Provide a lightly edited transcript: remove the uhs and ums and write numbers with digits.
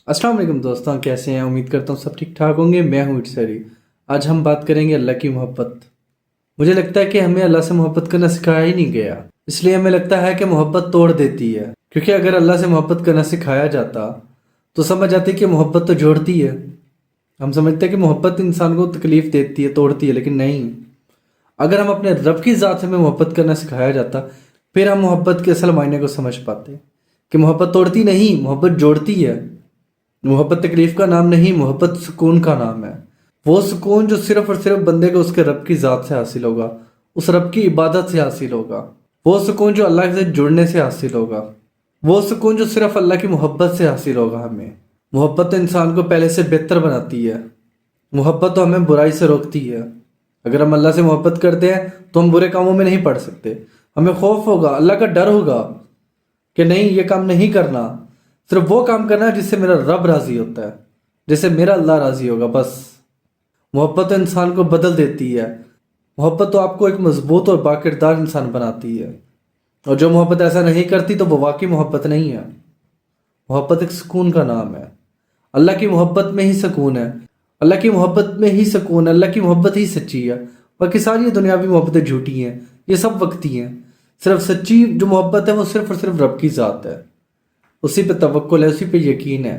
अस्सलाम वालेकुम दोस्तों, कैसे हैं? उम्मीद करता हूँ सब ठीक ठाक होंगे। मैं हूँ इट्सरी। आज हम बात करेंगे अल्लाह की मोहब्बत। मुझे लगता है कि हमें अल्लाह से मोहब्बत करना सिखाया ही नहीं गया, इसलिए हमें लगता है कि मोहब्बत तोड़ देती है। क्योंकि अगर अल्लाह से मोहब्बत करना सिखाया जाता तो समझ आती कि मोहब्बत तो जोड़ती है। हम समझते हैं कि मोहब्बत इंसान को तकलीफ देती है, तोड़ती है, लेकिन नहीं। अगर हम अपने रब की ज़ात से हमें मोहब्बत करना सिखाया जाता, फिर हम मोहब्बत के असल मायने को समझ पाते कि मोहब्बत तोड़ती नहीं, मोहब्बत जोड़ती है। मोहब्बत तकलीफ का नाम नहीं, मोहब्बत सुकून का नाम है। वो सुकून जो सिर्फ और सिर्फ बंदे को उसके रब की ज़ात से हासिल होगा, उस रब की इबादत से हासिल होगा। वो सुकून जो अल्लाह से जुड़ने से हासिल होगा। वो सुकून जो सिर्फ अल्लाह की मोहब्बत से हासिल होगा हमें। मोहब्बत तो इंसान को पहले से बेहतर बनाती है। मोहब्बत तो हमें बुराई से रोकती है। अगर हम अल्लाह से मोहब्बत करते हैं तो हम बुरे कामों में नहीं पड़ सकते। हमें खौफ होगा, अल्लाह का डर होगा कि नहीं, ये काम नहीं करना। सिर्फ वो काम करना है जिससे मेरा रब राजी होता है, जिससे मेरा अल्लाह राजी होगा, बस। मोहब्बत तो इंसान को बदल देती है। मोहब्बत तो आपको एक मजबूत और बाकिरदार इंसान बनाती है। और जो मोहब्बत ऐसा नहीं करती तो वो वाकई मोहब्बत नहीं है। मोहब्बत एक सुकून का नाम है। अल्लाह की मोहब्बत में ही सुकून है। अल्लाह की मोहब्बत में ही सुकून है। अल्लाह की मोहब्बत ही सच्ची है। बाकी सारी दुनियावी मोहब्बतें झूठी हैं, ये सब वक्ती हैं। सिर्फ सच्ची जो मोहब्बत है वो सिर्फ और सिर्फ रब की ज़ात है। उसी पे तवक्कुल है, उसी पे यकीन है।